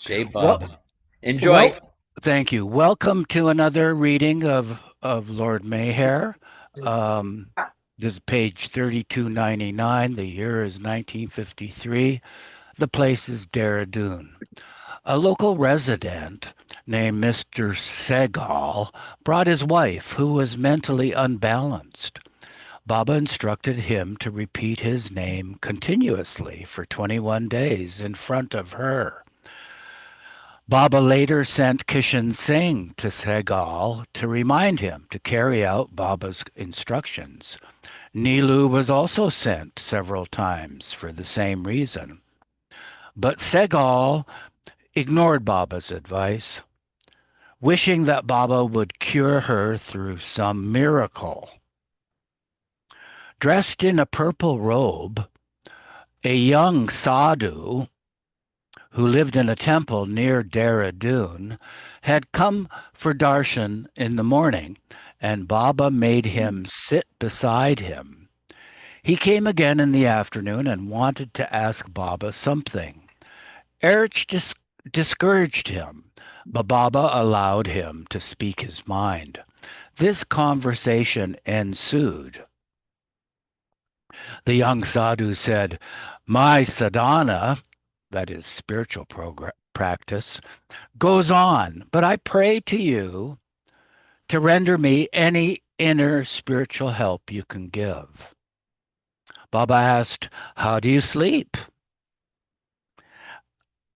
Jay Well, Bub. Enjoy. well, thank you. Welcome to another reading of Lord Mayhare. Um, this is page 3299. The year is 1953. The place is Dehradun. A local resident named Mr. Segal brought his wife, who was mentally unbalanced. Baba instructed him to repeat his name continuously for 21 days in front of her. Baba later sent Kishan Singh to Segal to remind him to carry out Baba's instructions. Neelu was also sent several times for the same reason. But Segal ignored Baba's advice, wishing that Baba would cure her through some miracle. Dressed in a purple robe, a young sadhu who lived in a temple near Dehradun, had come for darshan in the morning, and Baba made him sit beside him. He came again in the afternoon and wanted to ask Baba something. Erich discouraged him, but Baba allowed him to speak his mind. This conversation ensued. The young sadhu said, "My sadhana, that is spiritual practice, goes on, but I pray to you to render me any inner spiritual help you can give." Baba asked, "How do you sleep?"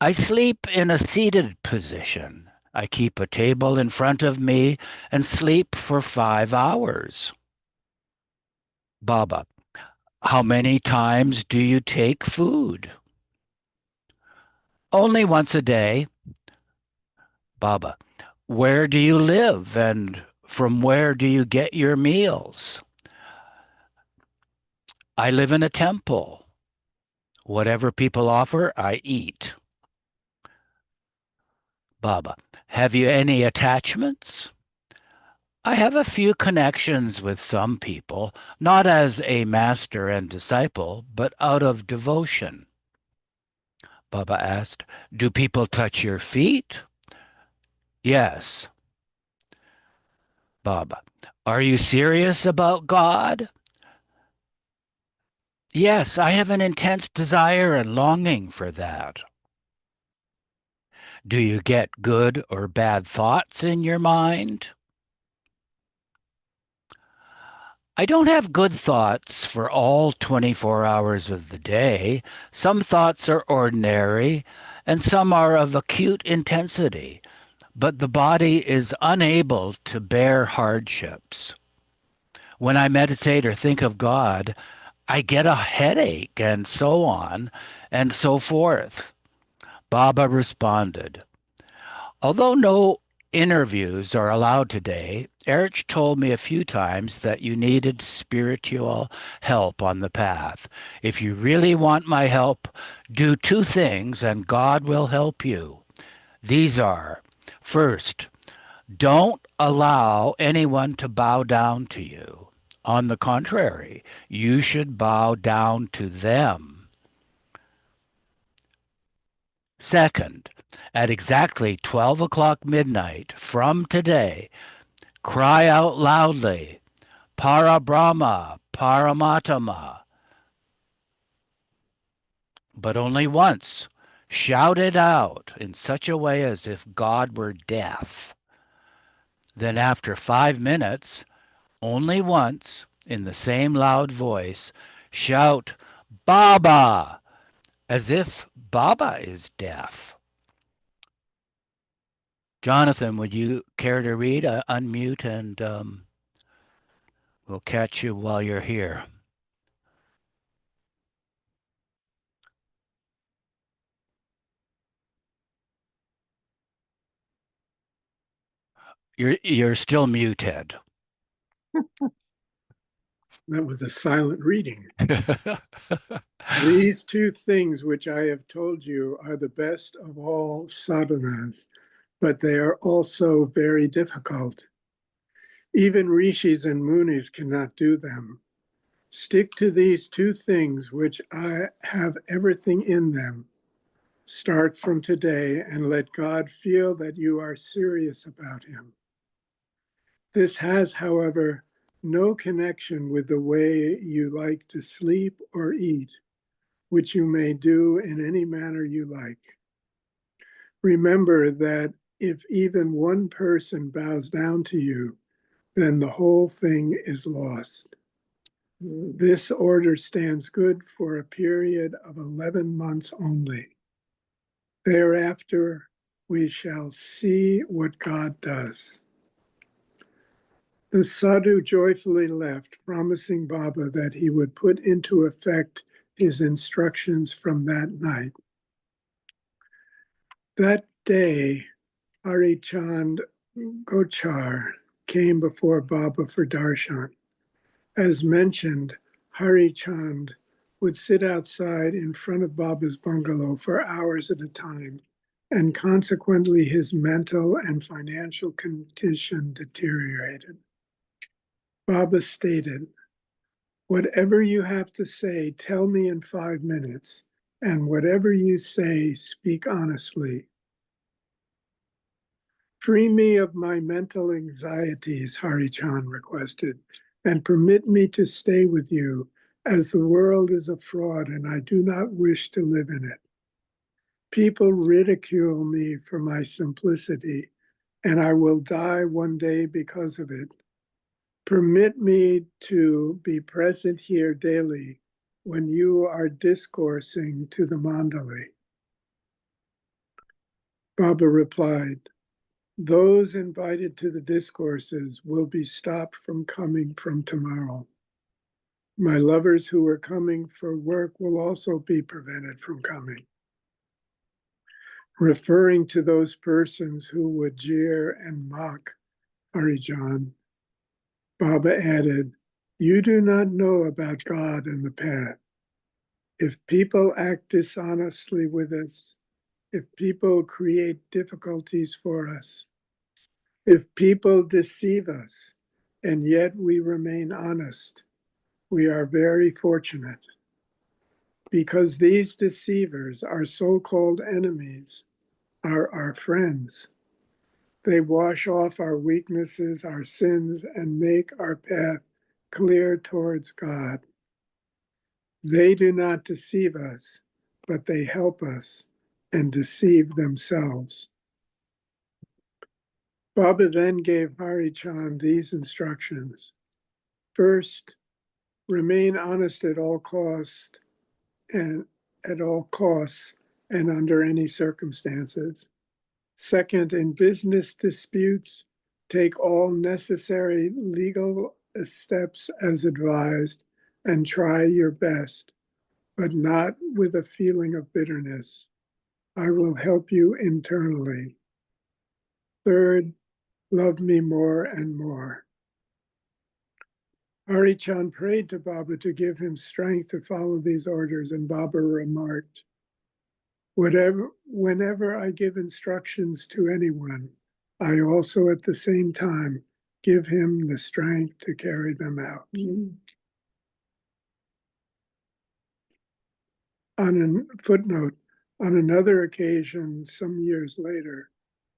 "I sleep in a seated position. I keep a table in front of me and sleep for 5 hours." Baba, "How many times do you take food?" "Only once a day." Baba, "Where do you live and from where do you get your meals?" "I live in a temple. Whatever people offer, I eat." Baba, "Have you any attachments?" "I have a few connections with some people, not as a master and disciple, but out of devotion." Baba asked, "Do people touch your feet?" "Yes." Baba, "Are you serious about God?" "Yes, I have an intense desire and longing for that." "Do you get good or bad thoughts in your mind?" "I don't have good thoughts for all 24 hours of the day. Some thoughts are ordinary and some are of acute intensity, but the body is unable to bear hardships. When I meditate or think of God, I get a headache and so on and so forth." Baba responded, "Although no interviews are allowed today, Erich told me a few times that you needed spiritual help on the path. If you really want my help, do two things and God will help you. These are: first, don't allow anyone to bow down to you. On the contrary, you should bow down to them. Second, at exactly 12 o'clock midnight from today, cry out loudly, 'Para Brahma, Paramatama,' but only once. Shout it out in such a way as if God were deaf. Then, after 5 minutes, only once, in the same loud voice, shout 'Baba,' as if Baba is deaf." Jonathan, would you care to read? Unmute and we'll catch you while you're here. You're still muted. That was a silent reading. These two things which I have told you are the best of all sadhanas, but they are also very difficult. Even rishis and munis cannot do them. Stick to these two things which I have everything in them. Start from today and let God feel that you are serious about him. This has, however, no connection with the way you like to sleep or eat, which you may do in any manner you like. Remember that if even one person bows down to you, then the whole thing is lost. This order stands good for a period of 11 months only. Thereafter, we shall see what God does. The sadhu joyfully left, promising Baba that he would put into effect his instructions from that night. That day, Hari Chand Gochar came before Baba for darshan. As mentioned, Hari Chand would sit outside in front of Baba's bungalow for hours at a time, and consequently his mental and financial condition deteriorated. Baba stated, "Whatever you have to say, tell me in 5 minutes, and whatever you say, speak honestly. Free me of my mental anxieties," Hari Chand requested, "and permit me to stay with you, as the world is a fraud and I do not wish to live in it. People ridicule me for my simplicity, and I will die one day because of it. Permit me to be present here daily when you are discoursing to the Mandali." Baba replied, "Those invited to the discourses will be stopped from coming from tomorrow. My lovers who were coming for work will also be prevented from coming." Referring to those persons who would jeer and mock Harijan, Baba added, "You do not know about God and the path. If people act dishonestly with us, if people create difficulties for us, if people deceive us, and yet we remain honest, we are very fortunate. Because these deceivers, our so-called enemies, are our friends. They wash off our weaknesses, our sins, and make our path clear towards God. They do not deceive us, but they help us and deceive themselves." Baba then gave Hari Chand these instructions. First, remain honest at all costs and under any circumstances. Second, in business disputes, take all necessary legal steps as advised and try your best, but not with a feeling of bitterness. I will help you internally. Third, love me more and more. Hari Chand prayed to Baba to give him strength to follow these orders, and Baba remarked, whenever I give instructions to anyone, I also at the same time give him the strength to carry them out. On a footnote, on another occasion, some years later,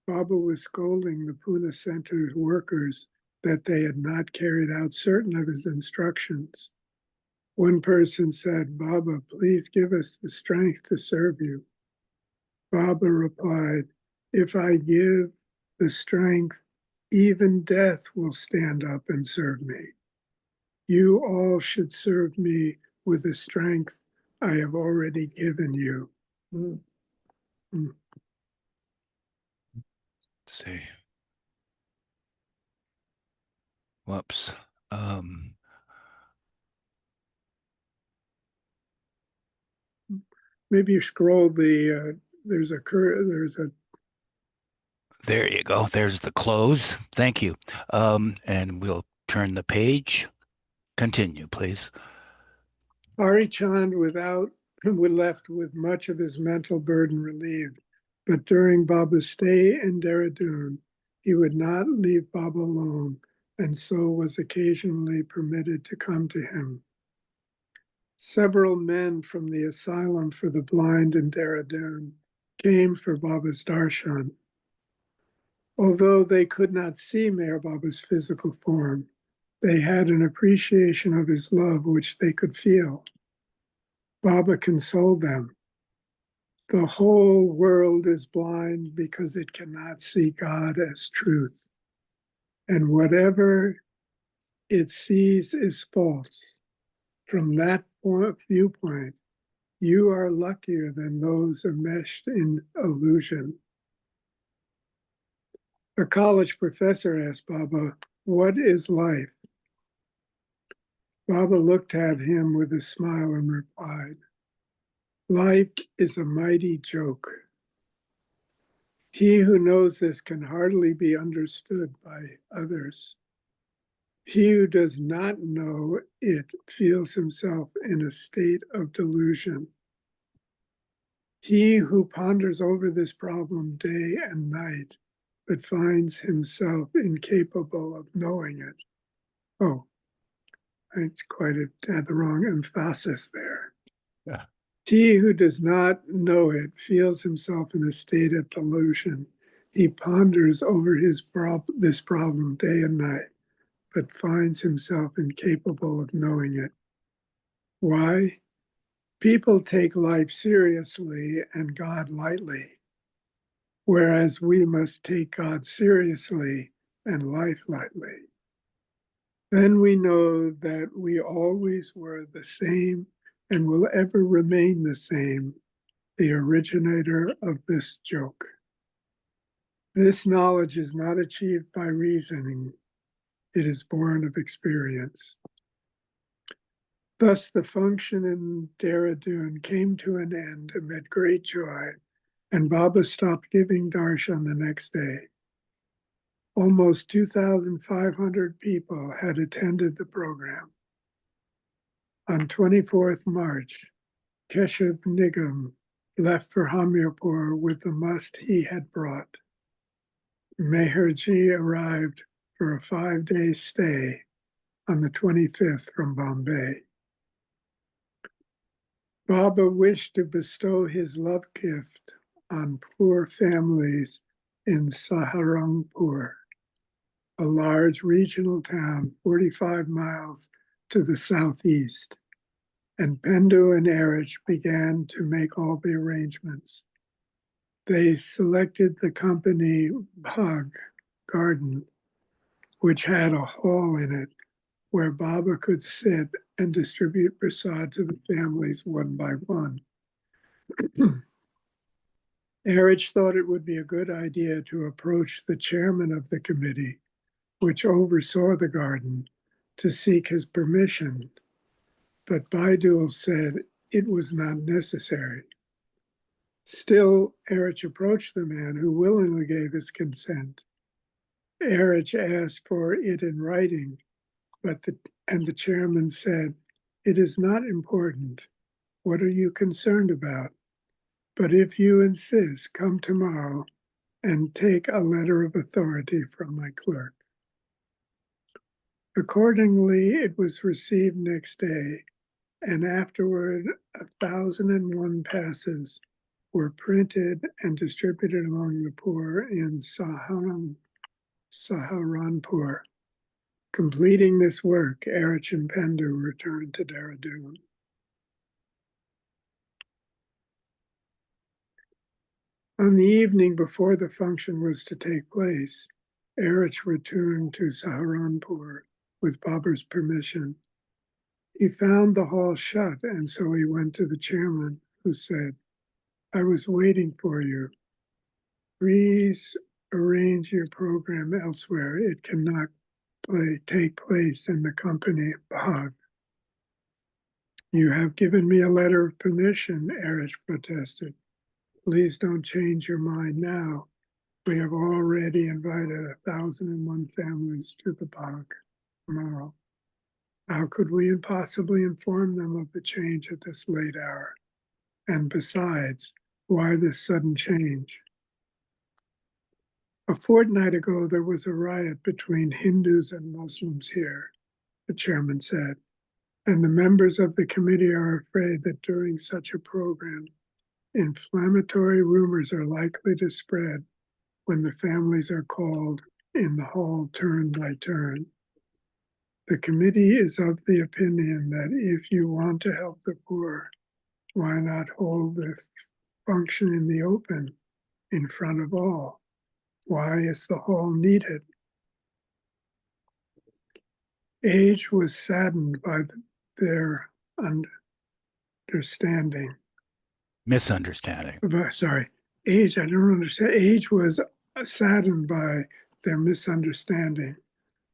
Baba was scolding the Pune Center's workers that they had not carried out certain of his instructions. One person said, "Baba, please give us the strength to serve you." Baba replied, "If I give the strength, even death will stand up and serve me. You all should serve me with the strength I have already given you." Mm. Mm. Let's see. Whoops. Um, Maybe you scroll there's a there you go. There's the close. Thank you. And we'll turn the page. Continue, please. Hari Chand was left with much of his mental burden relieved, but during Baba's stay in Dehradun, he would not leave Baba alone, and so was occasionally permitted to come to him. Several men from the asylum for the blind in Dehradun came for Baba's darshan. Although they could not see Meher Baba's physical form, they had an appreciation of his love which they could feel. Baba consoled them. The whole world is blind because it cannot see God as truth. And whatever it sees is false. From that viewpoint, you are luckier than those enmeshed in illusion. A college professor asked Baba, "What is life?" Baba looked at him with a smile and replied, "Life is a mighty joke. He who knows this can hardly be understood by others. He who does not know it feels himself in a state of delusion. He who ponders over this problem day and night, but finds himself incapable of knowing it." Oh, I quite had the wrong emphasis there. Yeah. He who does not know it feels himself in a state of delusion. He ponders over this problem day and night, but finds himself incapable of knowing it. Why? People take life seriously and God lightly, whereas we must take God seriously and life lightly. Then we know that we always were the same and will ever remain the same, the originator of this joke. This knowledge is not achieved by reasoning, it is born of experience. Thus, the function in Dehradun came to an end amid great joy, and Baba stopped giving darshan the next day. Almost 2,500 people had attended the program. On 24th March, Keshav Nigam left for Hamirpur with the must he had brought. Meherji arrived for a 5-day stay on the 25th from Bombay. Baba wished to bestow his love gift on poor families in Saharanpur, a large regional town 45 miles to the southeast, and Pendu and Erich began to make all the arrangements. They selected the company Bhag Garden, which had a hall in it where Baba could sit and distribute prasad to the families one by one. Erich thought it would be a good idea to approach the chairman of the committee, which oversaw the garden, to seek his permission, but Baidul said it was not necessary. Still, Erich approached the man, who willingly gave his consent. Erich asked for it in writing, and the chairman said, "It is not important. What are you concerned about? But if you insist, come tomorrow and take a letter of authority from my clerk." Accordingly, it was received next day, and afterward 1,001 passes were printed and distributed among the poor in Saharanpur. Completing this work, Erich and Pendu returned to Dehradun. On the evening before the function was to take place, Erich returned to Saharanpur with Baba's permission. He found the hall shut, and so he went to the chairman, who said, "I was waiting for you. Please arrange your program elsewhere. It cannot take place in the company of Bhag." "You have given me a letter of permission," Erich protested. "Please don't change your mind now. We have already invited 1,001 families to the Bhag tomorrow. How could we possibly inform them of the change at this late hour? And besides, why this sudden change?" "A fortnight ago, there was a riot between Hindus and Muslims here," the chairman said, "and the members of the committee are afraid that during such a program, Inflammatory rumors are likely to spread when the families are called in the hall turn by turn. The committee is of the opinion that if you want to help the poor, why not hold the function in the open in front of all? Why is the hall needed? Age was saddened by their understanding. Misunderstanding. Sorry, Age, I don't understand. Age was saddened by their misunderstanding.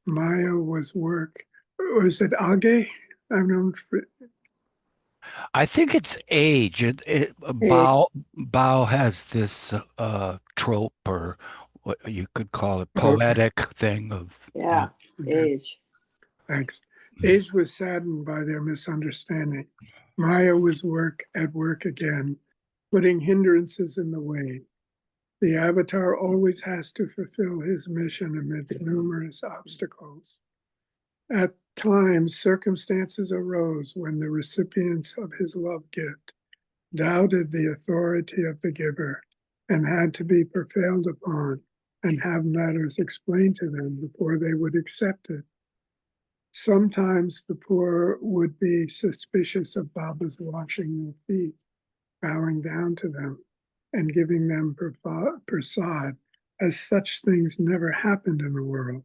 Maya was work. Was it Age? I'm not. I think it's age. Age. Bao has this trope, or what you could call it, Okay, poetic thing of, Yeah, okay, age. thanks. Age was saddened by their misunderstanding. Maya was at work again, putting hindrances in the way. The avatar always has to fulfill his mission amidst numerous obstacles. At times, circumstances arose when the recipients of his love gift doubted the authority of the giver and had to be prevailed upon and have matters explained to them before they would accept it. Sometimes the poor would be suspicious of Baba's washing their feet, bowing down to them, and giving them prasad, as such things never happened in the world.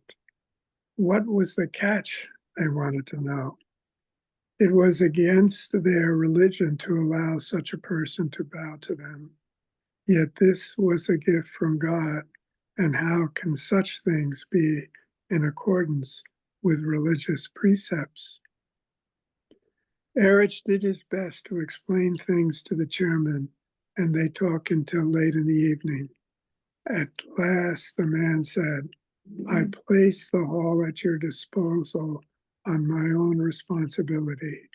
What was the catch? They wanted to know. It was against their religion to allow such a person to bow to them. Yet this was a gift from God, and how can such things be in accordance with religious precepts? Erich did his best to explain things to the chairman, and they talked until late in the evening. At last, the man said, I place the hall at your disposal on my own responsibility,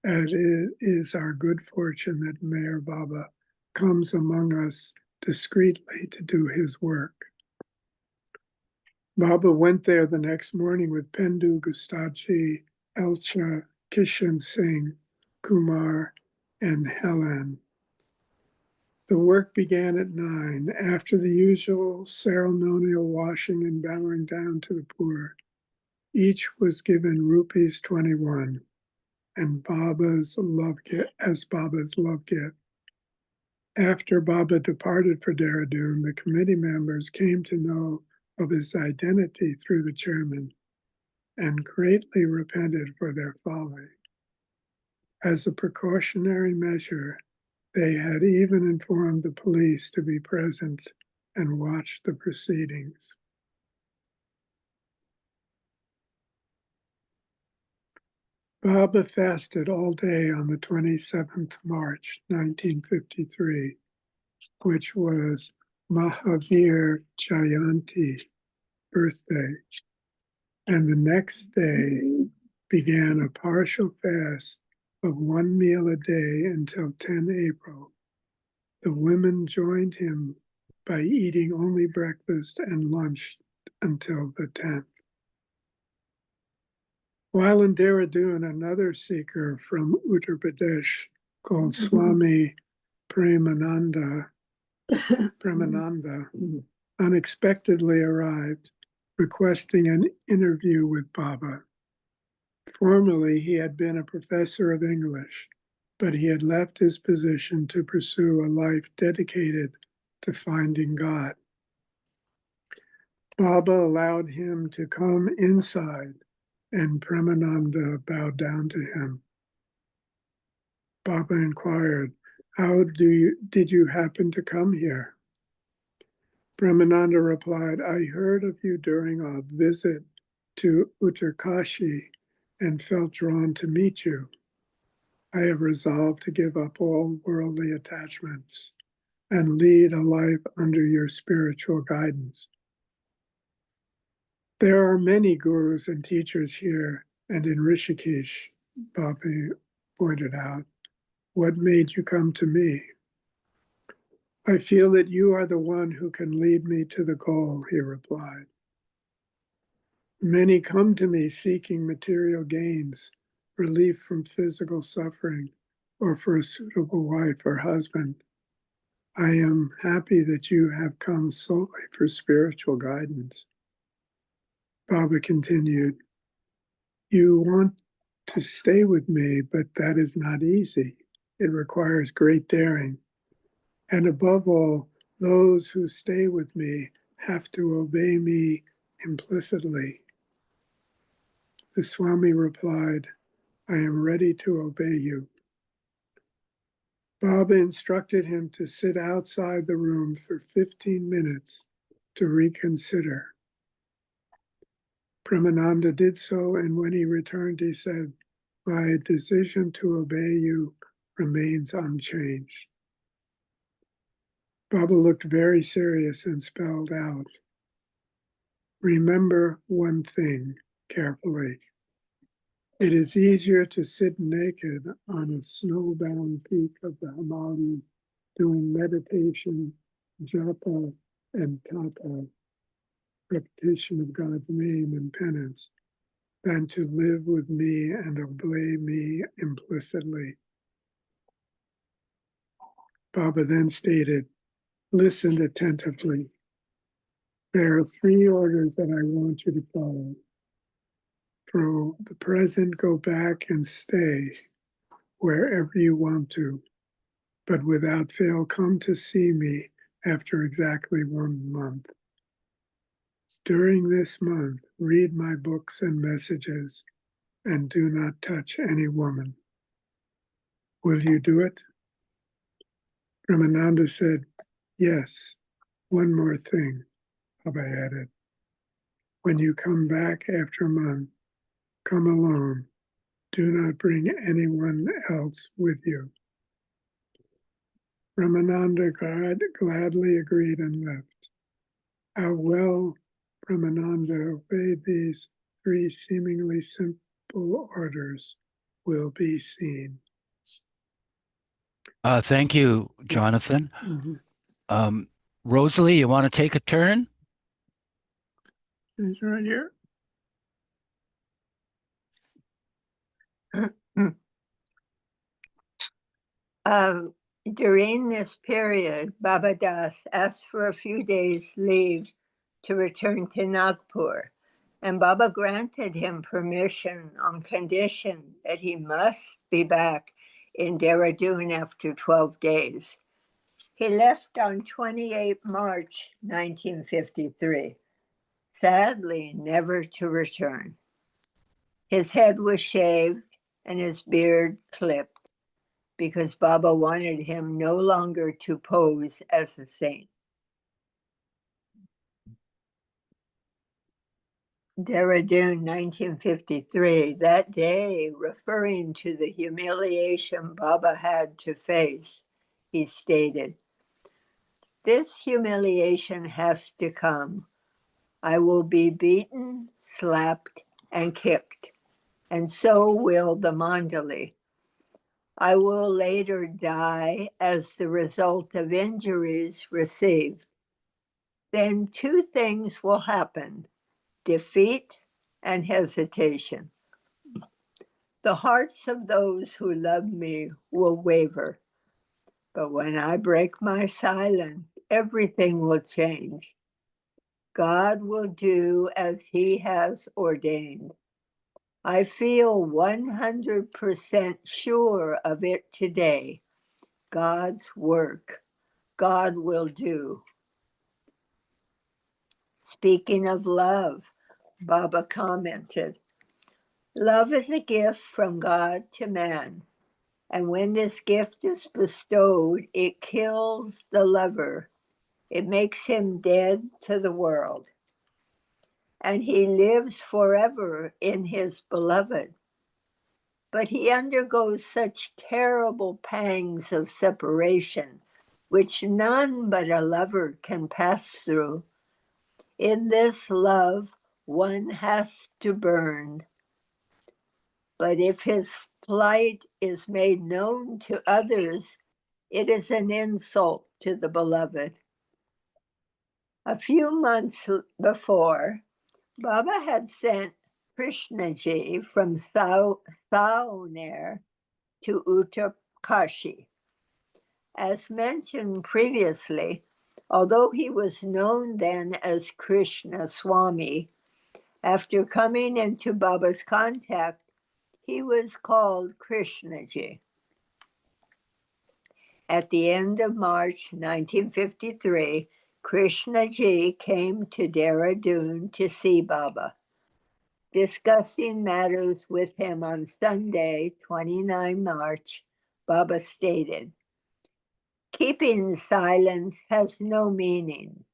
as it is our good fortune that Mayor Baba comes among us discreetly to do his work. Baba went there the next morning with Pendu Gustaji, Elcha, Kishan Singh, Kumar, and Helen. The work began at 9, after the usual ceremonial washing and bowing down to the poor. Each was given rupees 21 and Baba's love gift. After Baba departed for Dehradun, the committee members came to know of his identity through the chairman and greatly repented for their folly. As a precautionary measure, they had even informed the police to be present and watch the proceedings. Baba fasted all day on the 27th March, 1953, which was Mahavir Jayanti birthday, and the next day began a partial fast of one meal a day until 10 April. The women joined him by eating only breakfast and lunch until the 10th. While in Dehradun, another seeker from Uttar Pradesh called Swami Premananda unexpectedly arrived, requesting an interview with Baba. Formerly, he had been a professor of English, but he had left his position to pursue a life dedicated to finding God. Baba allowed him to come inside, and Premananda bowed down to him. Baba inquired, how did you happen to come here? Premananda replied, I heard of you during a visit to Uttarkashi and felt drawn to meet you. I have resolved to give up all worldly attachments and lead a life under your spiritual guidance. There are many gurus and teachers here and in Rishikesh, Baba pointed out. What made you come to me? I feel that you are the one who can lead me to the goal, he replied. Many come to me seeking material gains, relief from physical suffering, or for a suitable wife or husband. I am happy that you have come solely for spiritual guidance. Baba continued, you want to stay with me, but that is not easy. It requires great daring. And above all, those who stay with me have to obey me implicitly. The Swami replied, I am ready to obey you. Baba instructed him to sit outside the room for 15 minutes to reconsider. Premananda did so, and when he returned, he said, my decision to obey you remains unchanged. Baba looked very serious and spelled out, remember one thing carefully. It is easier to sit naked on a snowbound peak of the Himalayas doing meditation, japa, and tapa, repetition of God's name and penance, than to live with me and obey me implicitly. Baba then stated, listen attentively. There are 3 orders that I want you to follow. From the present, go back and stay wherever you want to, but without fail, come to see me after exactly 1 month. During this month, read my books and messages, and do not touch any woman. Will you do it? Brahmananda said, yes. One more thing, Baba added. When you come back after a month, come alone. Do not bring anyone else with you. Brahmananda gladly agreed and left. How well Brahmananda obeyed these 3 seemingly simple orders will be seen. Thank you, Jonathan. Mm-hmm. Rosalie, you want to take a turn? Is right here. During this period, Baba Das asked for a few days' leave to return to Nagpur, and Baba granted him permission on condition that he must be back in Dehradun after 12 days. He left on 28 March 1953, sadly never to return. His head was shaved and his beard clipped, because Baba wanted him no longer to pose as a saint. Dehradun, 1953, that day, referring to the humiliation Baba had to face, he stated, this humiliation has to come. I will be beaten, slapped, and kicked, and so will the Mandali. I will later die as the result of injuries received. Then 2 things will happen, defeat and hesitation. The hearts of those who love me will waver, but when I break my silence, everything will change. God will do as he has ordained. I feel 100% sure of it today. God's work, God will do. Speaking of love, Baba commented, love is a gift from God to man, and when this gift is bestowed, it kills the lover. It makes him dead to the world, and he lives forever in his beloved. But he undergoes such terrible pangs of separation, which none but a lover can pass through. In this love, one has to burn. But if his plight is made known to others, it is an insult to the beloved. A few months before, Baba had sent Krishnaji from Saoner to Uttarkashi. As mentioned previously, although he was known then as Krishna Swami, after coming into Baba's contact, he was called Krishnaji. At the end of March 1953, Krishnaji came to Dehradun to see Baba. Discussing matters with him on Sunday, 29 March, Baba stated, "Keeping silence has no meaning.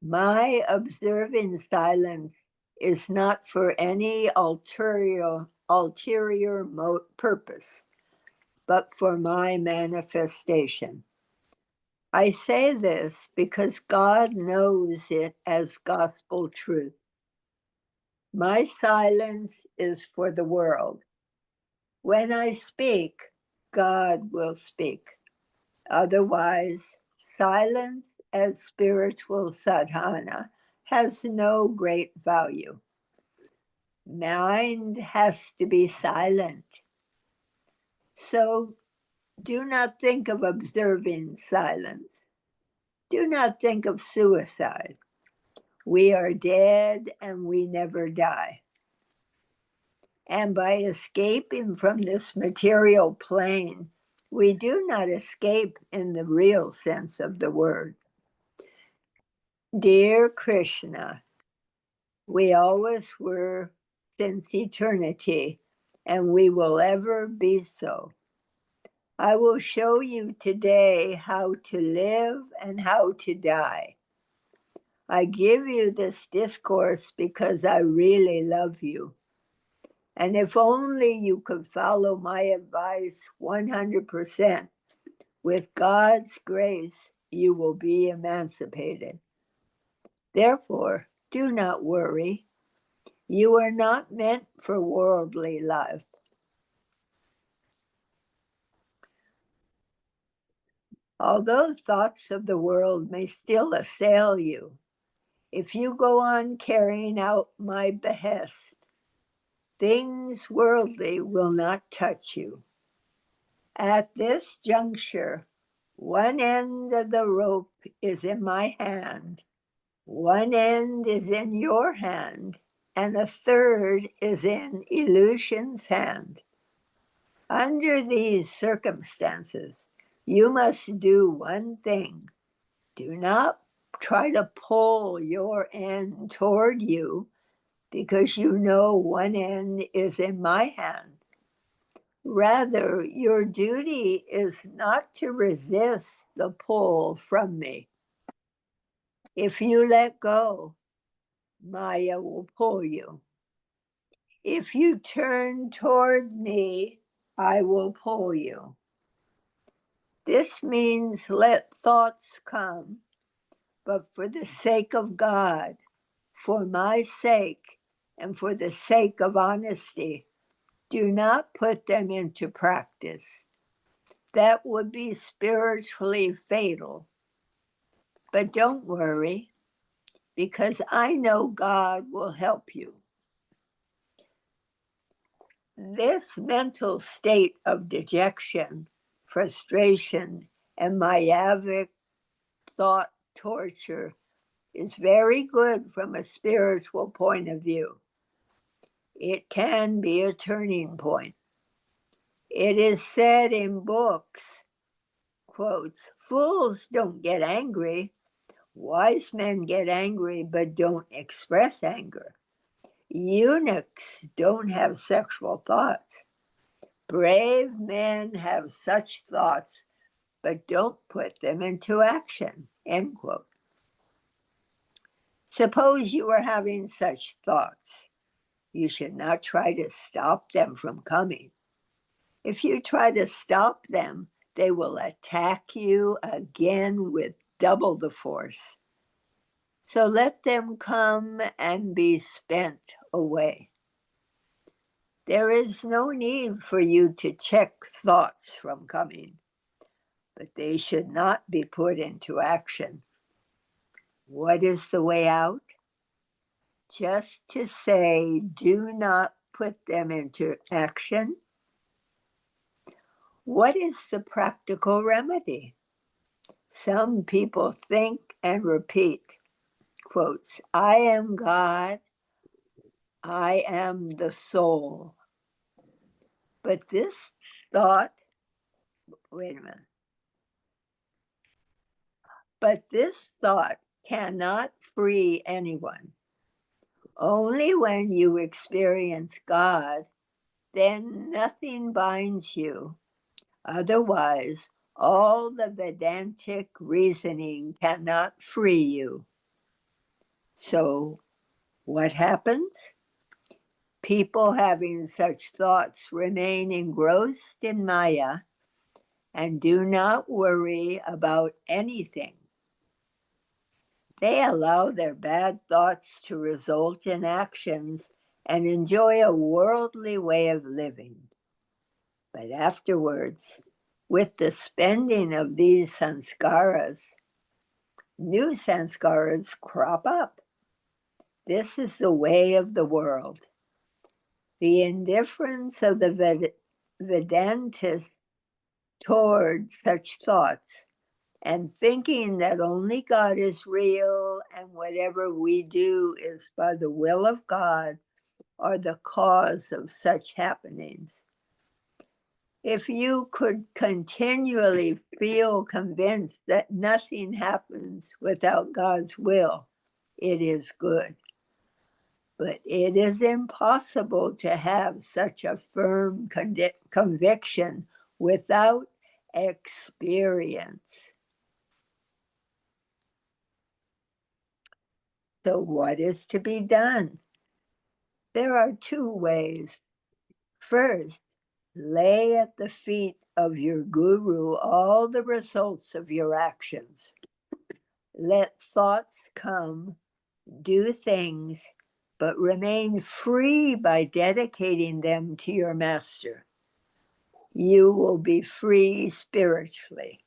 My observing silence is not for any ulterior purpose, but for my manifestation. I say this because God knows it as gospel truth. My silence is for the world. When I speak, God will speak. Otherwise, silence as spiritual sadhana has no great value. Mind has to be silent. So do not think of observing silence. Do not think of suicide. We are dead and we never die. And by escaping from this material plane, we do not escape in the real sense of the word. Dear Krishna, we always were since eternity, and we will ever be so. I will show you today how to live and how to die. I give you this discourse because I really love you. And if only you could follow my advice 100%, with God's grace, you will be emancipated. Therefore, do not worry. You are not meant for worldly life. Although thoughts of the world may still assail you, if you go on carrying out my behest, things worldly will not touch you. At this juncture, one end of the rope is in my hand, one end is in your hand, and a third is in illusion's hand. Under these circumstances, you must do one thing. Do not try to pull your end toward you because you know one end is in my hand. Rather, your duty is not to resist the pull from me. If you let go, Maya will pull you. If you turn toward me, I will pull you. This means let thoughts come, but for the sake of God, for my sake, and for the sake of honesty, do not put them into practice. That would be spiritually fatal. But don't worry, because I know God will help you. This mental state of dejection, frustration, and myopic thought torture is very good from a spiritual point of view. It can be a turning point. It is said in books, quotes, fools don't get angry. Wise men get angry but don't express anger. Eunuchs don't have sexual thoughts. Brave men have such thoughts but don't put them into action, end quote. Suppose you are having such thoughts. You should not try to stop them from coming. If you try to stop them, they will attack you again with double the force. So let them come and be spent away. There is no need for you to check thoughts from coming, but they should not be put into action. What is the way out? Just to say, do not put them into action. What is the practical remedy? Some people think and repeat, quotes, I am God, I am the soul. But this thought, wait a minute, but this thought cannot free anyone. Only when you experience God, then nothing binds you. Otherwise, all the Vedantic reasoning cannot free you. So, what happens? People having such thoughts remain engrossed in Maya and do not worry about anything. They allow their bad thoughts to result in actions and enjoy a worldly way of living. But afterwards, with the spending of these sanskaras, new sanskaras crop up. This is the way of the world. The indifference of the Vedantists toward such thoughts and thinking that only God is real and whatever we do is by the will of God are the cause of such happenings. If you could continually feel convinced that nothing happens without God's will, it is good. But it is impossible to have such a firm conviction without experience. So, what is to be done? There are two ways. First, lay at the feet of your guru all the results of your actions. Let thoughts come, do things, but remain free by dedicating them to your master. You will be free spiritually.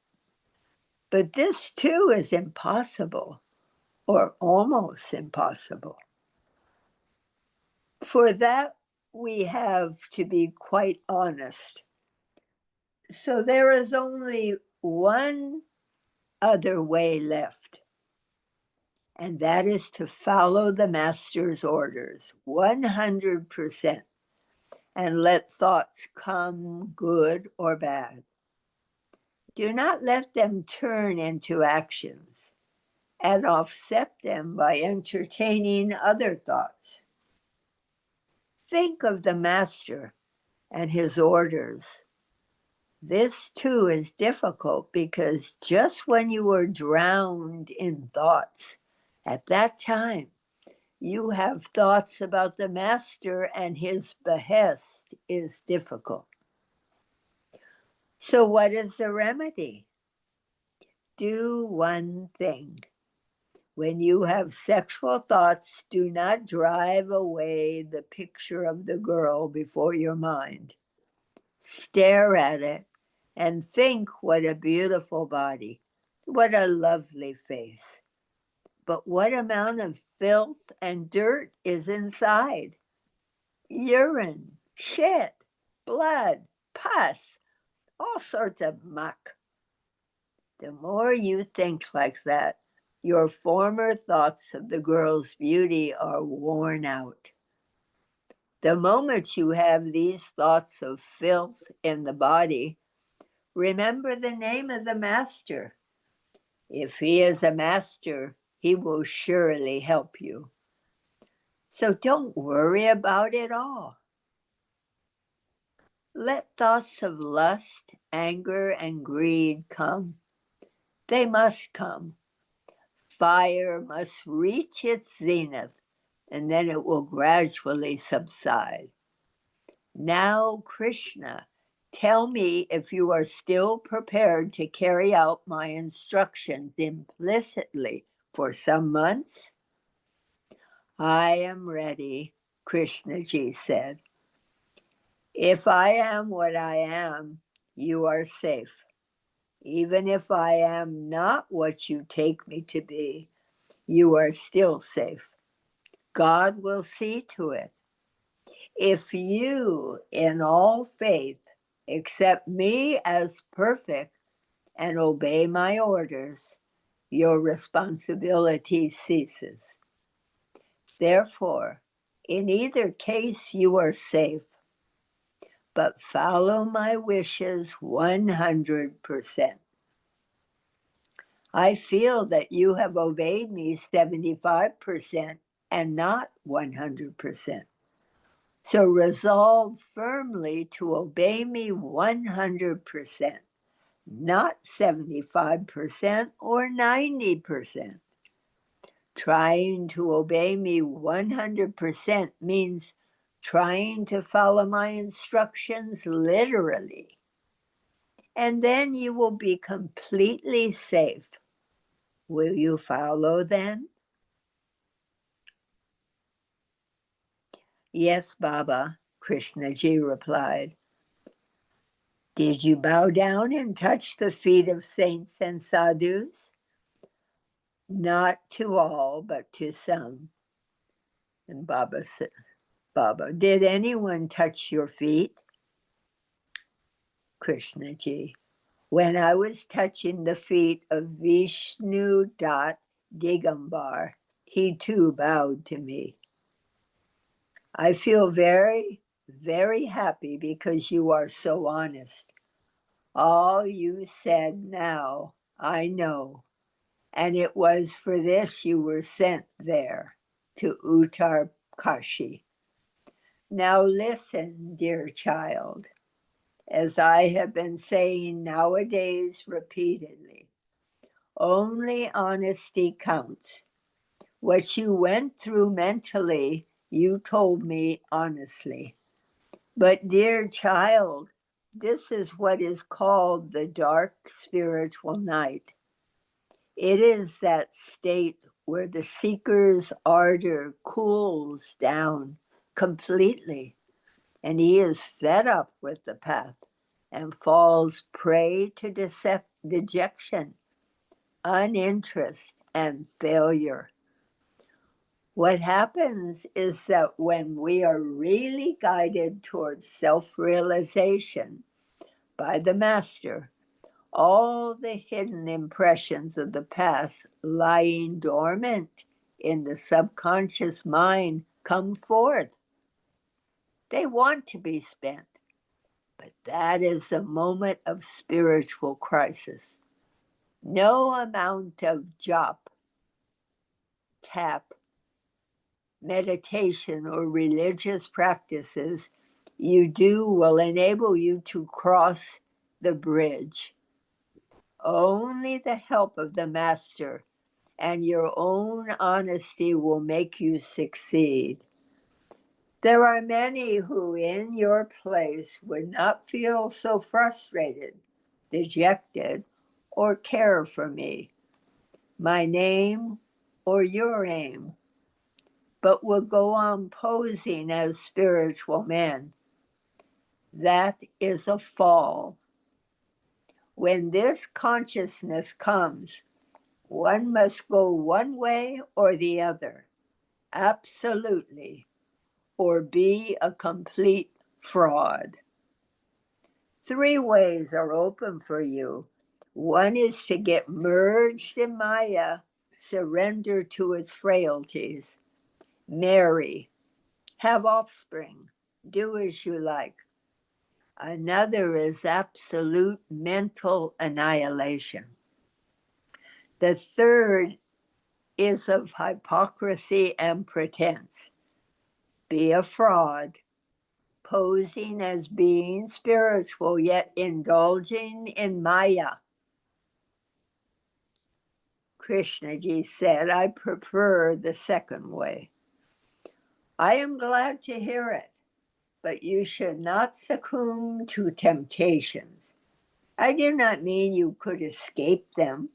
But this too is impossible, or almost impossible. For that, we have to be quite honest. So there is only one other way left, and that is to follow the master's orders 100% and let thoughts come, good or bad. Do not let them turn into actions and offset them by entertaining other thoughts. Think of the master and his orders. This too is difficult because just when you are drowned in thoughts, at that time, you have thoughts about the master and his behest is difficult. So what is the remedy? Do one thing. When you have sexual thoughts, do not drive away the picture of the girl before your mind. Stare at it and think what a beautiful body, what a lovely face. But what amount of filth and dirt is inside? Urine, shit, blood, pus, all sorts of muck. The more you think like that, your former thoughts of the girl's beauty are worn out. The moment you have these thoughts of filth in the body, remember the name of the master. If he is a master, he will surely help you. So don't worry about it all. Let thoughts of lust, anger, and greed come. They must come. Fire must reach its zenith, and then it will gradually subside. Now, Krishna, tell me if you are still prepared to carry out my instructions implicitly for some months. I am ready, Krishnaji said. If I am what I am, you are safe. Even if I am not what you take me to be, you are still safe. God will see to it. If you, in all faith, Accept me as perfect and obey my orders. Your responsibility ceases. Therefore, in either case, you are safe, but follow my wishes 100%. I feel that you have obeyed me 75% and not 100%. So resolve firmly to obey me 100%, not 75% or 90%. Trying to obey me 100% means trying to follow my instructions literally. And then you will be completely safe. Will you follow then? Yes, Baba, Krishnaji replied. Did you bow down and touch the feet of saints and sadhus? Not to all, but to some. And Baba said, Baba, did anyone touch your feet? Krishnaji, when I was touching the feet of Vishnu Digambar, he too bowed to me. I feel very, very happy because you are so honest. All you said now, I know, and it was for this you were sent there to Uttar Kashi. Now listen, dear child, as I have been saying nowadays repeatedly, only honesty counts. What you went through mentally, you told me honestly. But dear child, this is what is called the dark spiritual night. It is that state where the seeker's ardor cools down completely, and he is fed up with the path and falls prey to dejection, uninterest, and failure. What happens is that when we are really guided towards self-realization by the Master, all the hidden impressions of the past lying dormant in the subconscious mind come forth. They want to be spent, but that is the moment of spiritual crisis. No amount of jop, tap, meditation, or religious practices you do will enable you to cross the bridge. Only the help of the Master and your own honesty will make you succeed. There are many who in your place would not feel so frustrated, dejected, or care for me, my name, or your aim, but will go on posing as spiritual men. That is a fall. When this consciousness comes, one must go one way or the other, absolutely, or be a complete fraud. 3 ways are open for you. One is to get merged in Maya, surrender to its frailties, marry, have offspring, do as you like. Another is absolute mental annihilation. The third is of hypocrisy and pretense. Be a fraud, posing as being spiritual, yet indulging in Maya. Krishnaji said, I prefer the second way. I am glad to hear it, but you should not succumb to temptations. I do not mean you could escape them,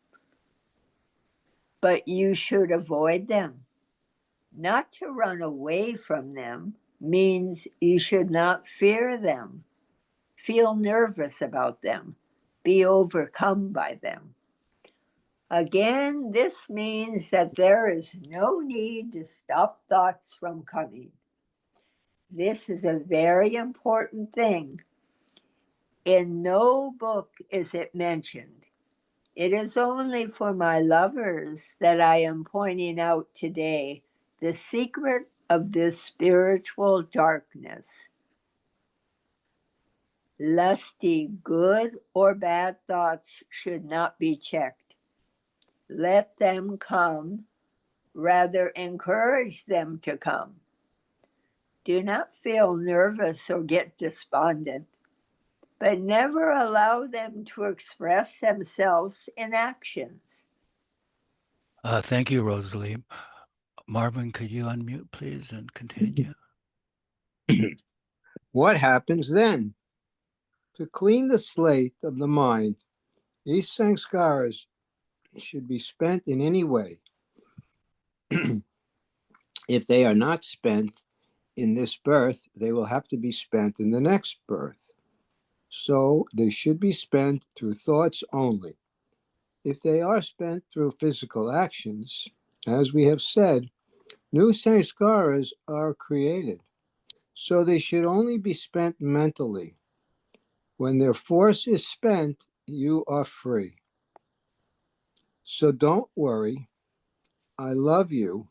but you should avoid them. Not to run away from them means you should not fear them, feel nervous about them, be overcome by them. Again, this means that there is no need to stop thoughts from coming. This is a very important thing. In no book is it mentioned. It is only for my lovers that I am pointing out today the secret of this spiritual darkness. Lusty good or bad thoughts should not be checked. Let them come, rather encourage them to come. Do not feel nervous or get despondent, but never allow them to express themselves in actions. Thank you, Rosalie. Marvin, could you unmute, please, and continue? What happens then? To clean the slate of the mind, these sanskaras should be spent in any way. If they are not spent in this birth, they will have to be spent in the next birth. So they should be spent through thoughts only. If they are spent through physical actions, as we have said, new sanskaras are created. So they should only be spent mentally. When their force is spent, you are free. So don't worry. I love you,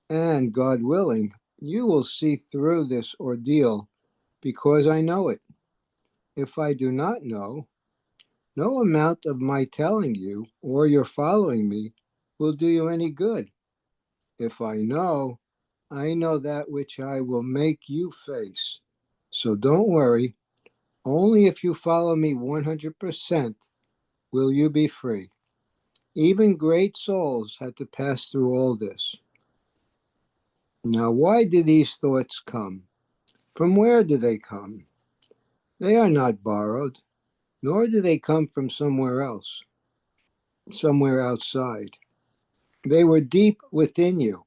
and God willing, you will see through this ordeal because I know it. If I do not know, no amount of my telling you or your following me will do you any good. If I know that which I will make you face. So don't worry. Only if you follow me 100% will you be free. Even great souls had to pass through all this. Now, why do these thoughts come? From where do they come? They are not borrowed, nor do they come from somewhere else, somewhere outside. They were deep within you.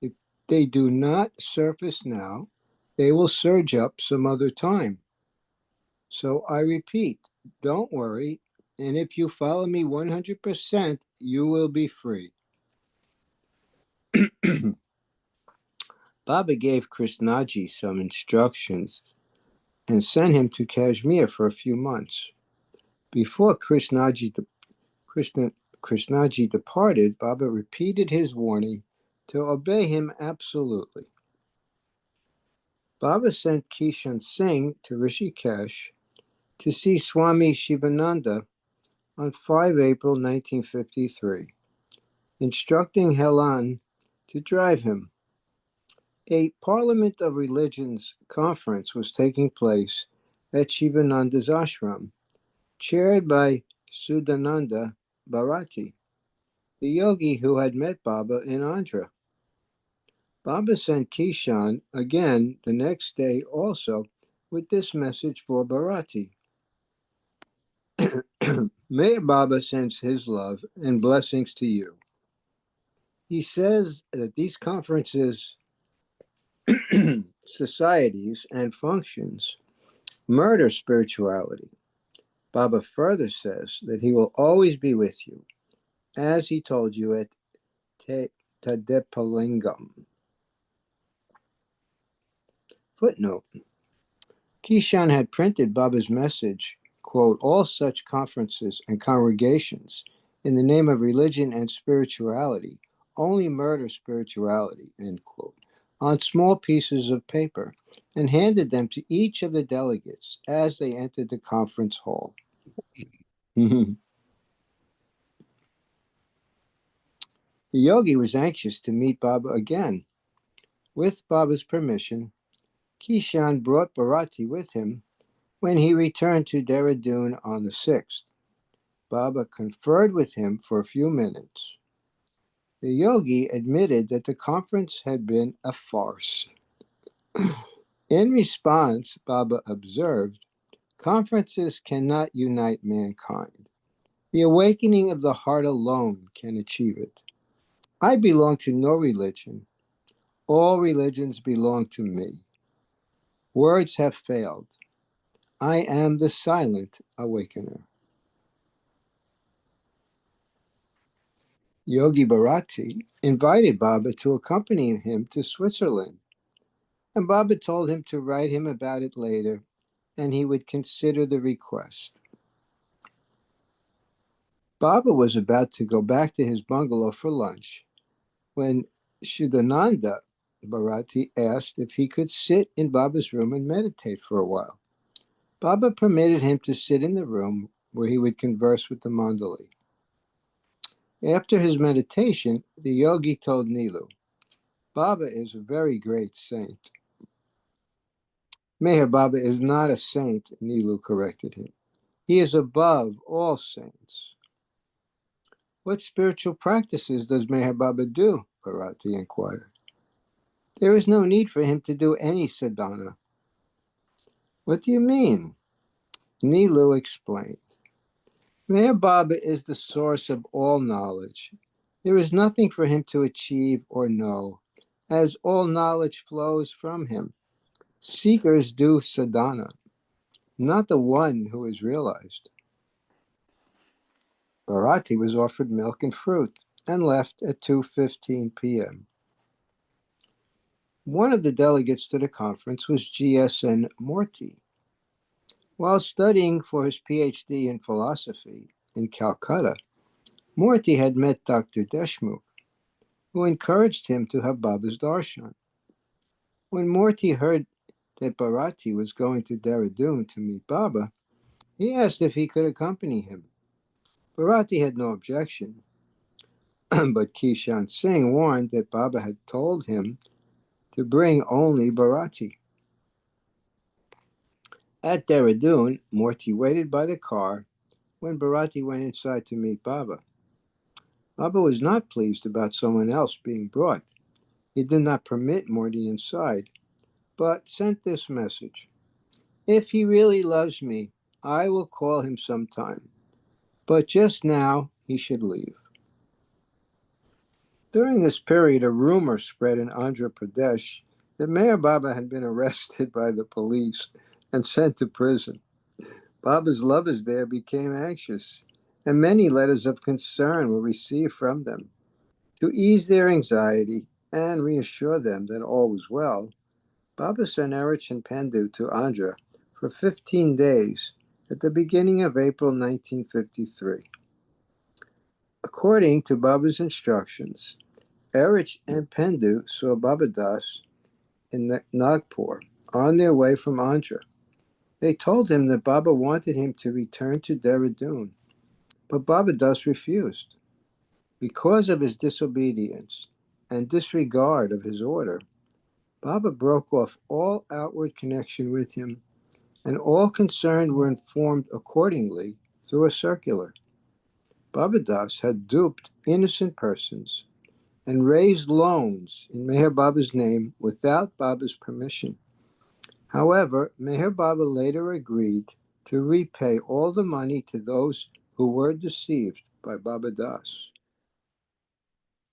If they do not surface now, they will surge up some other time. So I repeat, don't worry, and if you follow me 100%, you will be free. Baba gave Krishnaji some instructions and sent him to Kashmir for a few months. Before Krishnaji departed, Baba repeated his warning to obey him absolutely. Baba sent Kishan Singh to Rishikesh to see Swami Shivananda on 5 April 1953, instructing Helan to drive him. A Parliament of Religions conference was taking place at Shivananda's ashram, chaired by Sudananda Bharati, the yogi who had met Baba in Andhra. Baba sent Kishan again the next day also with this message for Bharati. May Baba sends his love and blessings to you. He says that these conferences, societies, and functions murder spirituality. Baba further says that he will always be with you, as he told you at Tadepalingam. Footnote: Kishan had printed Baba's message, quote, all such conferences and congregations in the name of religion and spirituality only murder spirituality, end quote, on small pieces of paper, and handed them to each of the delegates as they entered the conference hall. The yogi was anxious to meet Baba again. With Baba's permission, Kishan brought Bharati with him when he returned to Dehradun on the 6th. Baba conferred with him for a few minutes. The yogi admitted that the conference had been a farce. In response, Baba observed, conferences cannot unite mankind. The awakening of the heart alone can achieve it. I belong to no religion. All religions belong to me. Words have failed. I am the silent awakener. Yogi Bharati invited Baba to accompany him to Switzerland, and Baba told him to write him about it later and he would consider the request. Baba was about to go back to his bungalow for lunch when Shuddhananda Bharati asked if he could sit in Baba's room and meditate for a while. Baba permitted him to sit in the room where he would converse with the Mandali. After his meditation, the yogi told Nilu, Baba is a very great saint. Meher Baba is not a saint, Nilu corrected him. He is above all saints. What spiritual practices does Meher Baba do? Bharati inquired. There is no need for him to do any sadhana. What do you mean? Nilu explained. Meher Baba is the source of all knowledge. There is nothing for him to achieve or know, as all knowledge flows from him. Seekers do sadhana, not the one who is realized. Bharati was offered milk and fruit and left at 2:15 p.m. One of the delegates to the conference was G.S.N. Murthy. While studying for his PhD in philosophy in Calcutta, Murthy had met Dr. Deshmukh, who encouraged him to have Baba's darshan. When Murthy heard that Bharati was going to Dehradun to meet Baba, he asked if he could accompany him. Bharati had no objection, but Kishan Singh warned that Baba had told him to bring only Bharati. At Dehradun, Murthy waited by the car when Bharati went inside to meet Baba. Baba was not pleased about someone else being brought. He did not permit Murthy inside, but sent this message. If he really loves me, I will call him sometime, but just now he should leave. During this period, a rumor spread in Andhra Pradesh that Meher Baba had been arrested by the police and sent to prison. Baba's lovers there became anxious, and many letters of concern were received from them. To ease their anxiety and reassure them that all was well, Baba sent Erich and Pendu to Andhra for 15 days at the beginning of April 1953. According to Baba's instructions, Erich and Pendu saw Baba Das in Nagpur on their way from Andhra. They told him that Baba wanted him to return to Dehradun, but Baba Das refused. Because of his disobedience and disregard of his order, Baba broke off all outward connection with him, and all concerned were informed accordingly through a circular. Baba Das had duped innocent persons and raised loans in Meher Baba's name without Baba's permission. However, Meher Baba later agreed to repay all the money to those who were deceived by Baba Das.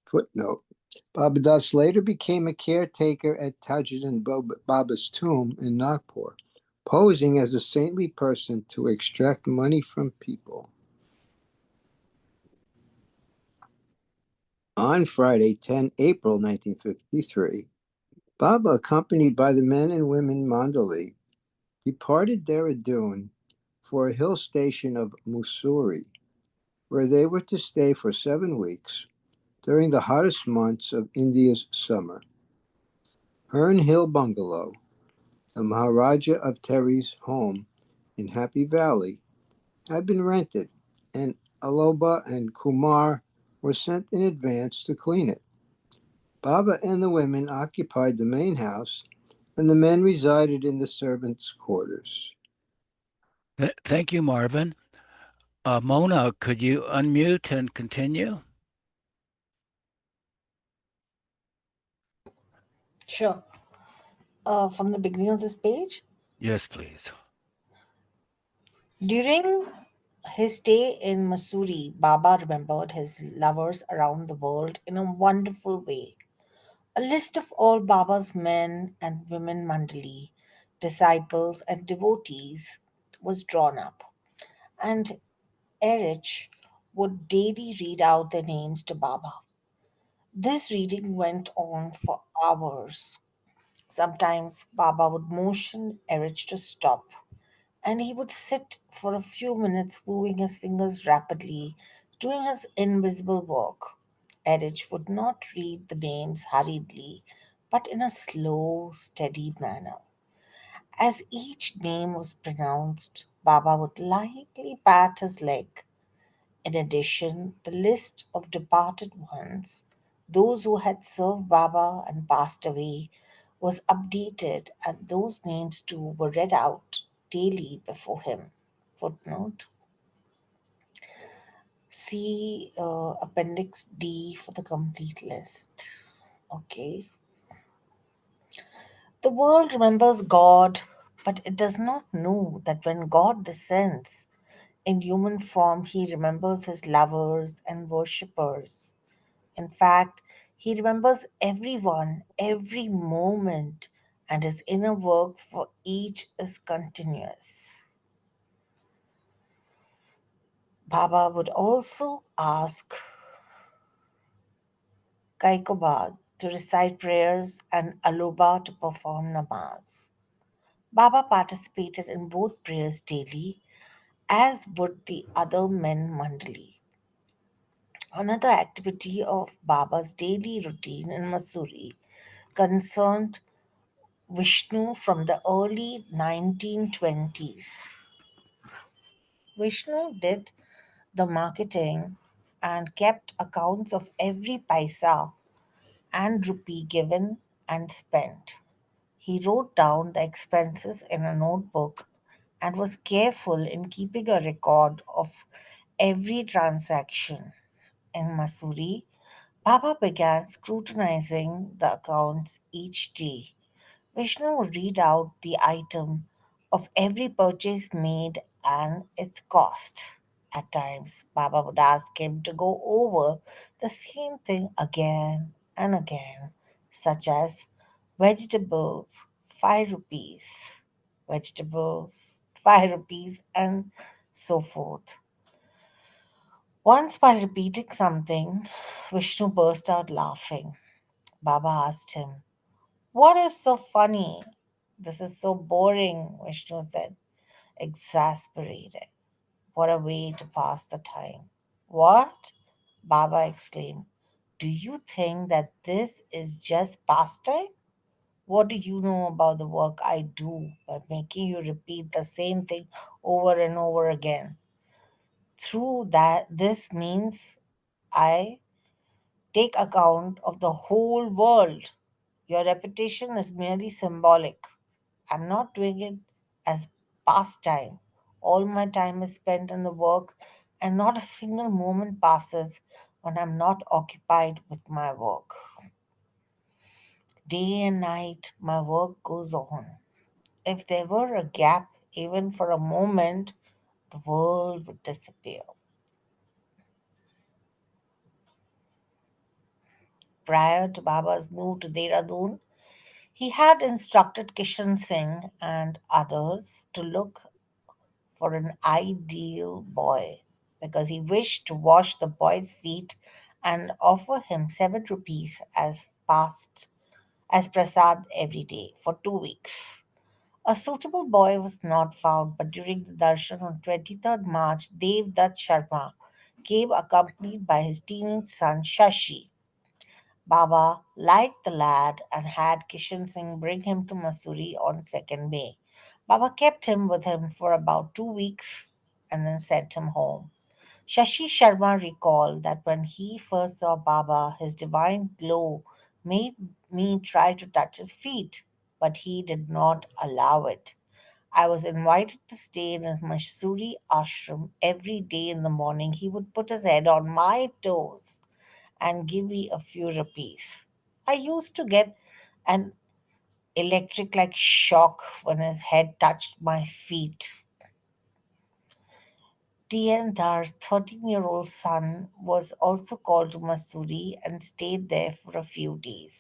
Footnote: Baba Das later became a caretaker at Tajuddin Baba's tomb in Nagpur, posing as a saintly person to extract money from people. On Friday, 10 April 1953, Baba, accompanied by the men and women Mandali, departed Dehradun for a hill station of Mussoorie, where they were to stay for 7 weeks during the hottest months of India's summer. Herne Hill Bungalow, the Maharaja of Terry's home in Happy Valley, had been rented, and Aloba and Kumar were sent in advance to clean it. Baba and the women occupied the main house, and the men resided in the servants' quarters. Thank you, Marvin. Mona, could you unmute and continue? Sure. From the beginning of this page, Yes, please. during his stay in Mussoorie, Baba remembered his lovers around the world in a wonderful way. A list of all Baba's men and women mandali, disciples and devotees was drawn up, and Erich would daily read out their names to Baba. This reading went on for hours. Sometimes Baba would motion Erich to stop, and he would sit for a few minutes, moving his fingers rapidly, doing his invisible work. Erich would not read the names hurriedly, but in a slow, steady manner. As each name was pronounced, Baba would lightly pat his leg. In addition, the list of departed ones, those who had served Baba and passed away, was updated, and those names too were read out daily before him. Footnote: see Appendix D for the complete list. Okay. The world remembers God, but it does not know that when God descends in human form, he remembers his lovers and worshippers. In fact, he remembers everyone, every moment, and his inner work for each is continuous. Baba would also ask Kaikobad to recite prayers and Aloba to perform namaz. Baba participated in both prayers daily, as would the other men mandali. Another activity of Baba's daily routine in Masuri concerned Vishnu from the early 1920s. Vishnu did the marketing and kept accounts of every paisa and rupee given and spent. He wrote down the expenses in a notebook and was careful in keeping a record of every transaction. In Masuri, Baba began scrutinizing the accounts each day. Vishnu would read out the item of every purchase made and its cost. At times, Baba would ask him to go over the same thing again and again, such as vegetables, 5 rupees, vegetables, 5 rupees, and so forth. Once, by repeating something, Vishnu burst out laughing. Baba asked him, "What is so funny?" "This is so boring," Vishnu said, exasperated. "What a way to pass the time." "What?" Baba exclaimed. "Do you think that this is just pastime? What do you know about the work I do by making you repeat the same thing over and over again? Through that, this means I take account of the whole world. Your repetition is merely symbolic. I'm not doing it as pastime. All my time is spent in the work, and not a single moment passes when I'm not occupied with my work. Day and night, my work goes on. If there were a gap, even for a moment, the world would disappear. Prior to Baba's move to Dehradun, he had instructed Kishan Singh and others to look for an ideal boy because he wished to wash the boy's feet and offer him 7 rupees as prasad every day for 2 weeks. A suitable boy was not found, but during the darshan on 23rd March, Dev Dutt Sharma came accompanied by his teenage son Shashi. Baba liked the lad and had Kishan Singh bring him to Masuri on 2nd May. Baba kept him with him for about 2 weeks and then sent him home. Shashi Sharma recalled that when he first saw Baba, his divine glow made me try to touch his feet, but he did not allow it. I was invited to stay in his Masuri ashram every day in the morning. He would put his head on my toes and give me a few rupees. I used to get an electric like shock when his head touched my feet. Tien Dar's 13-year-old son was also called to Masuri and stayed there for a few days.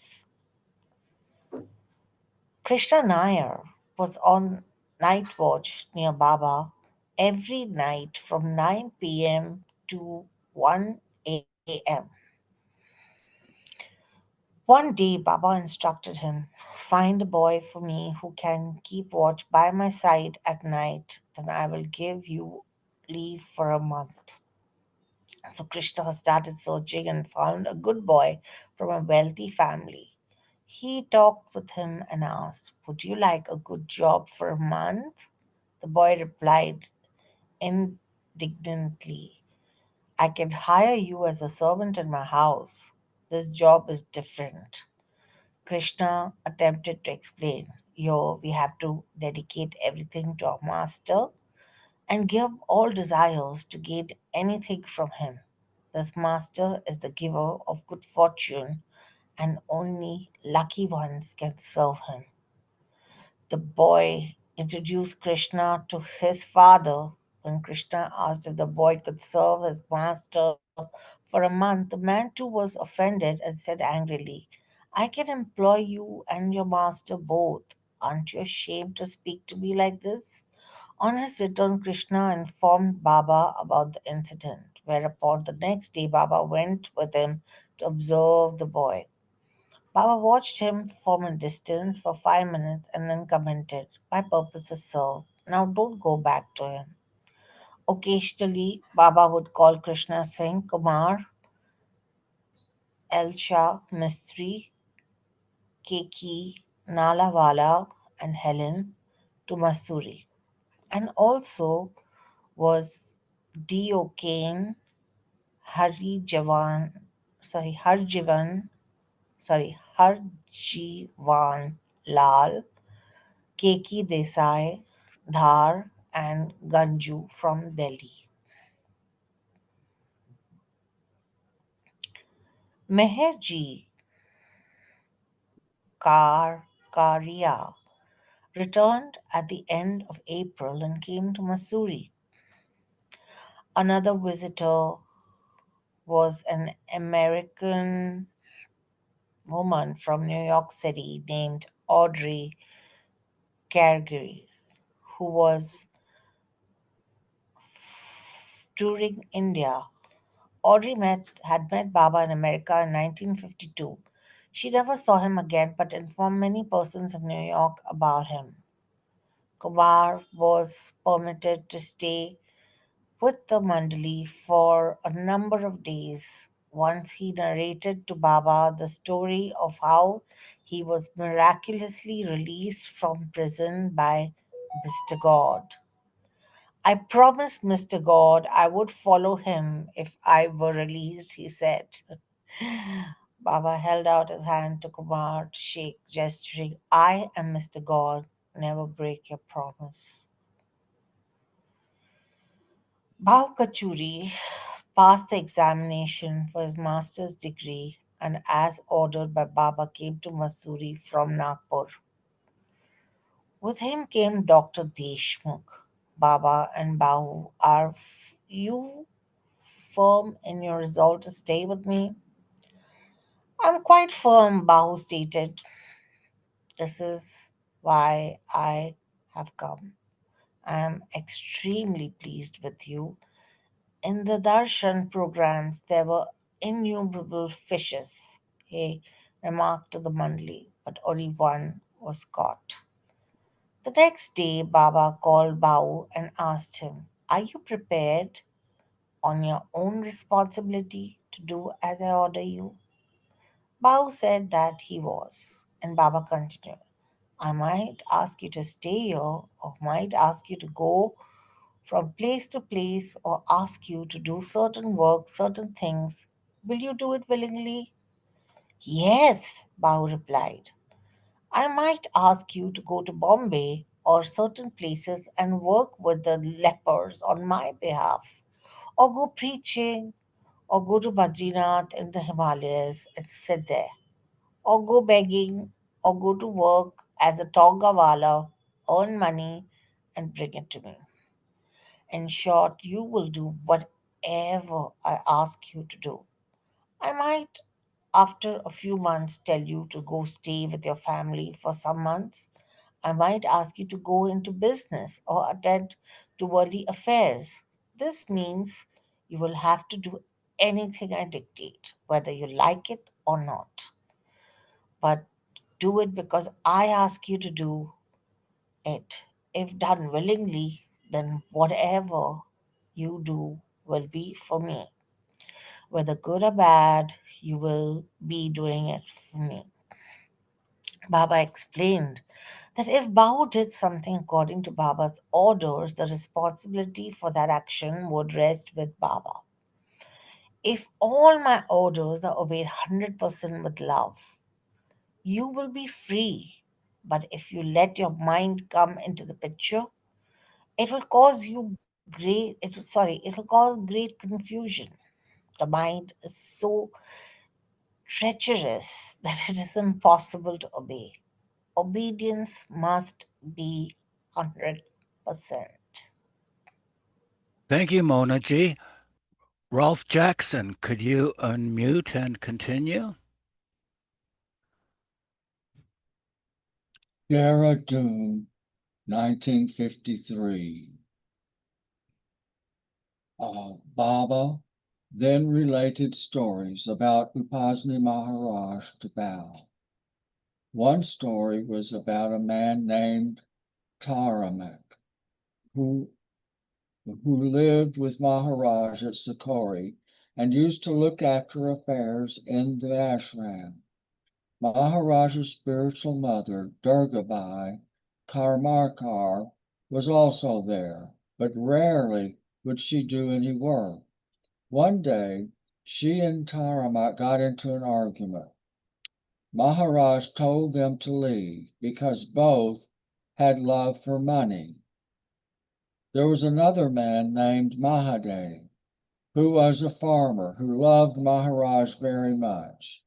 Krishna Nair was on night watch near Baba every night from 9 p.m. to 1 a.m. One day, Baba instructed him, find a boy for me who can keep watch by my side at night, then I will give you leave for a month. So Krishna started searching and found a good boy from a wealthy family. He talked with him and asked, would you like a good job for a month? The boy replied indignantly, I can hire you as a servant in my house. This job is different. Krishna attempted to explain, yo, we have to dedicate everything to our master and give all desires to gain anything from him. This master is the giver of good fortune, and only lucky ones can serve him. The boy introduced Krishna to his father. When Krishna asked if the boy could serve his master for a month, the man too was offended and said angrily, I can employ you and your master both. Aren't you ashamed to speak to me like this? On his return, Krishna informed Baba about the incident, whereupon the next day Baba went with him to observe the boy. Baba watched him from a distance for 5 minutes and then commented, my purpose is served. Now don't go back to him. Occasionally, Baba would call Krishna Singh, Kumar, Elsha, Mistri, Keki, Nalawala, and Helen to Masuri. And also was D.O. Kane, Hari Jawan, Harjivan, Harjivan Lal, Keki Desai, Dhar, and Ganju from Delhi. Meherji Karia returned at the end of April and came to Masuri. Another visitor was an American woman from New York City named Audrey Cargill, who was touring India. Had met Baba in America in 1952. She never saw him again but informed many persons in New York about him. Kumar was permitted to stay with the Mandali for a number of days. Once he narrated to Baba the story of how he was miraculously released from prison by Mr. God. I promised Mr. God I would follow him if I were released, he said. Baba held out his hand to Kumar to shake, gesturing, I am Mr. God, never break your promise. Bhau Kachuri passed the examination for his master's degree and, as ordered by Baba, came to Masuri from Nagpur. With him came Dr. Deshmukh. Baba and Bahu, are you firm in your resolve to stay with me? I'm quite firm, Bahu stated. This is why I have come. I am extremely pleased with you. In the darshan programs, there were innumerable fishes, he remarked to the Mandli, but only one was caught. The next day, Baba called Bau and asked him, are you prepared on your own responsibility to do as I order you? Bau said that he was, and Baba continued, I might ask you to stay here, or might ask you to go from place to place, or ask you to do certain work, certain things. Will you do it willingly? Yes, Bau replied. I might ask you to go to Bombay or certain places and work with the lepers on my behalf, or go preaching, or go to Badrinath in the Himalayas and sit there, or go begging, or go to work as a Tongawala, earn money, and bring it to me. In short, you will do whatever I ask you to do. I might, after a few months, tell you to go stay with your family for some months. I might ask you to go into business or attend to worldly affairs. This means you will have to do anything I dictate, whether you like it or not. but do it because I ask you to do it. If done willingly, then whatever you do will be for me. Whether good or bad, you will be doing it for me. Baba explained that if Bao did something according to Baba's orders, the responsibility for that action would rest with Baba. If all my orders are obeyed 100% with love, you will be free. But if you let your mind come into the picture, it will cause you it'll cause great confusion. The mind is so treacherous that it is impossible to obey. Obedience must be 100%. Thank you, Mona G. Rolf Jackson, could you unmute and continue? Dehradun, 1953. Baba then related stories about Upasni Maharaj to Bao. One story was about a man named Taramak, who lived with Maharaj at Sakori and used to look after affairs in the ashram. Maharaj's spiritual mother, Durgabai Karmarkar, was also there, but rarely would she do any work. One day, she and Taramak got into an argument. Maharaj told them to leave because both had love for money. There was another man named Mahadev, who was a farmer who loved Maharaj very much.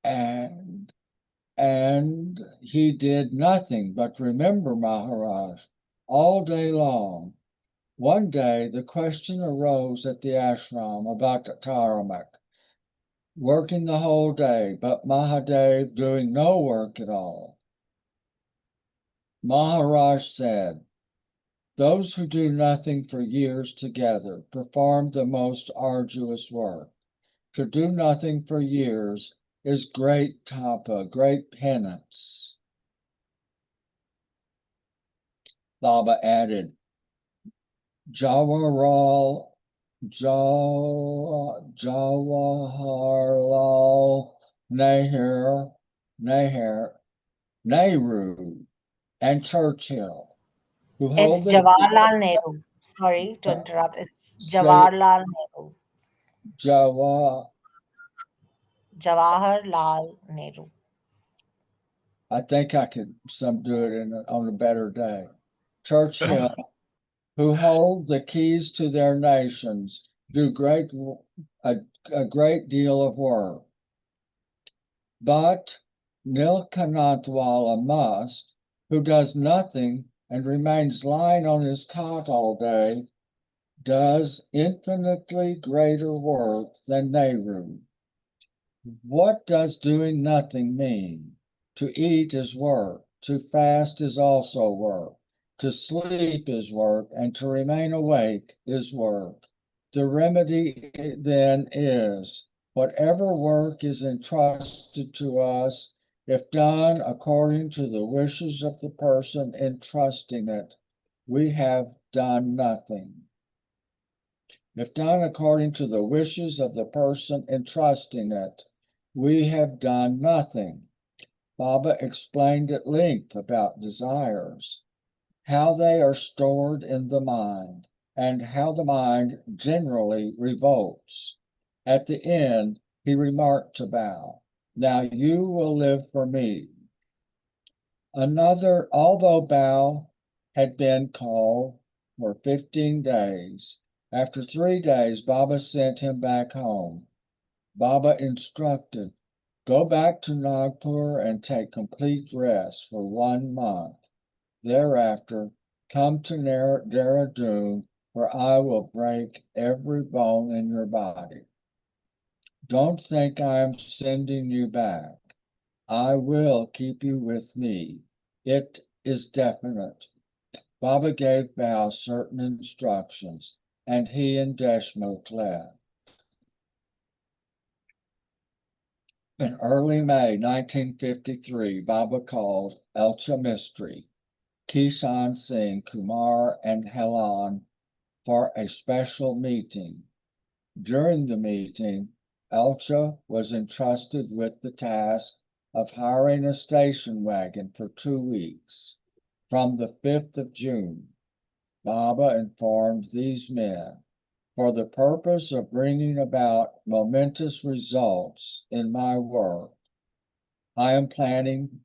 And he did nothing but remember Maharaj all day long. One day, the question arose at the ashram about Taramak, working the whole day, but Mahadev doing no work at all. Maharaj said, "Those who do nothing for years together perform the most arduous work. To do nothing for years is great tapa, great penance." Baba added, Jawaharlal Nehru and Churchill, who It's hold the Jawaharlal Nehru. Sorry to interrupt. It's say Jawaharlal Nehru. Jawa. Jawaharlal Nehru. I think I could do it on a better day. Churchill, who hold the keys to their nations, do a great deal of work. But Nilkanantwala must, who does nothing and remains lying on his cot all day, does infinitely greater work than Nehru. What does doing nothing mean? To eat is work, to fast is also work, to sleep is work, and to remain awake is work. The remedy then is whatever work is entrusted to us, if done according to the wishes of the person entrusting it, we have done nothing. If done according to the wishes of the person entrusting it, we have done nothing. Baba explained at length about desires, how they are stored in the mind, and how the mind generally revolts. At the end, he remarked to Bao, "Now you will live for me." Although Bao had been called for 15 days, after 3 days, Baba sent him back home. Baba instructed, "Go back to Nagpur and take complete rest for 1 month. Thereafter, come to Dehradun, where I will break every bone in your body. Don't think I am sending you back. I will keep you with me. It is definite." Baba gave Bao certain instructions, and he and Deshmukh left. In early May 1953, Baba called Elcha Mistry, Kishan Singh, Kumar, and Helan for a special meeting. During the meeting, Elcha was entrusted with the task of hiring a station wagon for 2 weeks. From the 5th of June, Baba informed these men, for the purpose of bringing about momentous results in my work, I am planning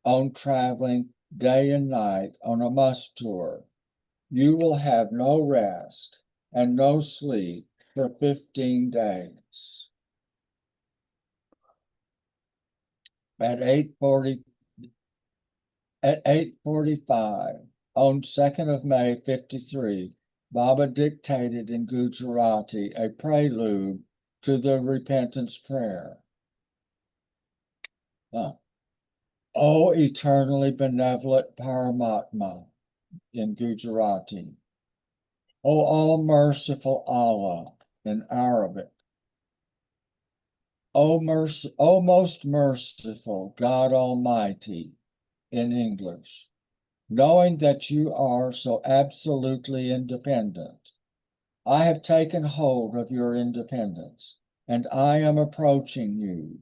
on traveling day and night on a musk tour. You will have no rest and no sleep for 15 days. At 8:45 on 2nd of May 53, Baba dictated in Gujarati a prelude to the repentance prayer. O eternally benevolent Paramatma in Gujarati. O all merciful Allah in Arabic. O most merciful God Almighty in English. Knowing that you are so absolutely independent, I have taken hold of your independence, and I am approaching you.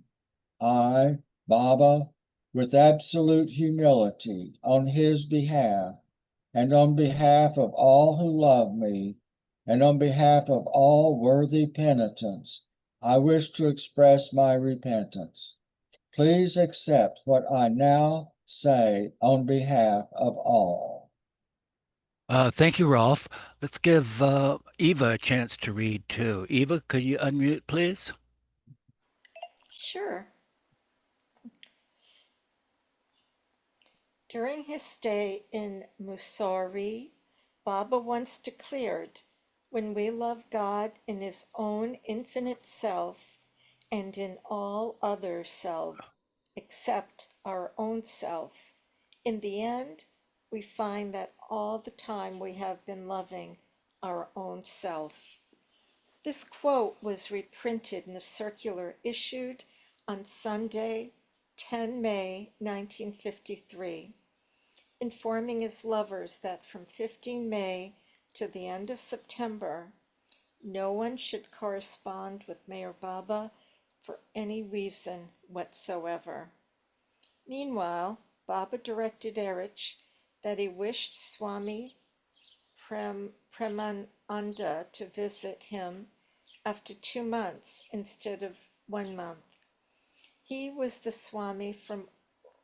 I, Baba, with absolute humility on his behalf, and on behalf of all who love me, and on behalf of all worthy penitents, I wish to express my repentance. Please accept what I now say on behalf of all. Thank you, Rolf. Let's give Eva a chance to read too. Eva, could you unmute, please? Sure. During his stay in Mussoorie, Baba once declared, when we love God in his own infinite self and in all other selves except our own self, in the end, we find that all the time we have been loving our own self. This quote was reprinted in a circular issued on Sunday, 10 May 1953, informing his lovers that from 15 May to the end of September, no one should correspond with Meher Baba for any reason whatsoever. Meanwhile, Baba directed Erich that he wished Swami Premananda to visit him after 2 months instead of 1 month. He was the Swami from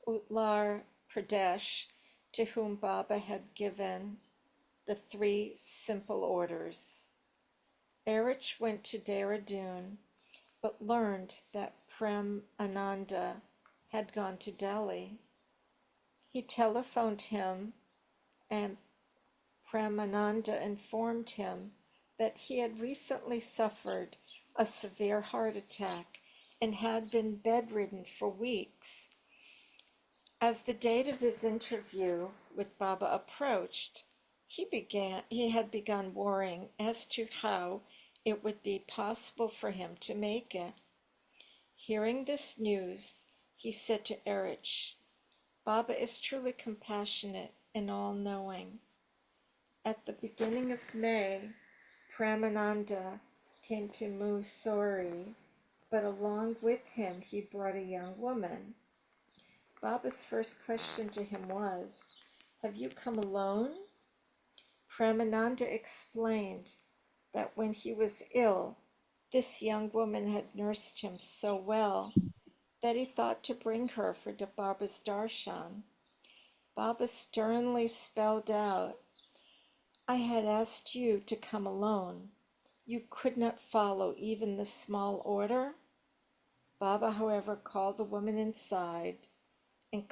Uttar Pradesh to whom Baba had given the 3 simple orders. Erich went to Dehradun, but learned that Prem Ananda had gone to Delhi. He telephoned him, and Premananda informed him that he had recently suffered a severe heart attack and had been bedridden for weeks. As the date of his interview with Baba approached, he had begun worrying as to how it would be possible for him to make it. Hearing this news, he said to Erich, Baba is truly compassionate and all-knowing. At the beginning of May, Premananda came to Mussoorie, but along with him he brought a young woman. Baba's first question to him was, have you come alone? Premananda explained that when he was ill, this young woman had nursed him so well that he thought to bring her for Baba's darshan. Baba sternly spelled out, I had asked you to come alone. You could not follow even the small order? Baba, however, called the woman inside and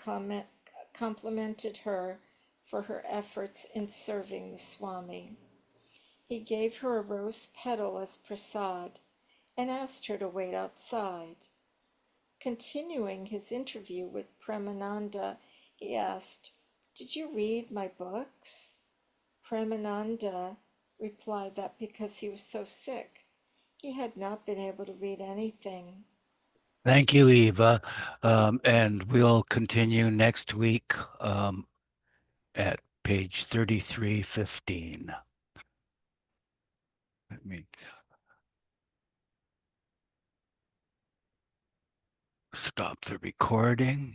complimented her for her efforts in serving the Swami. He gave her a rose petal as prasad and asked her to wait outside. Continuing his interview with Premananda, he asked, did you read my books? Premananda replied that because he was so sick, he had not been able to read anything. Thank you, Eva. And we'll continue next week at page 3315. Let me stop the recording.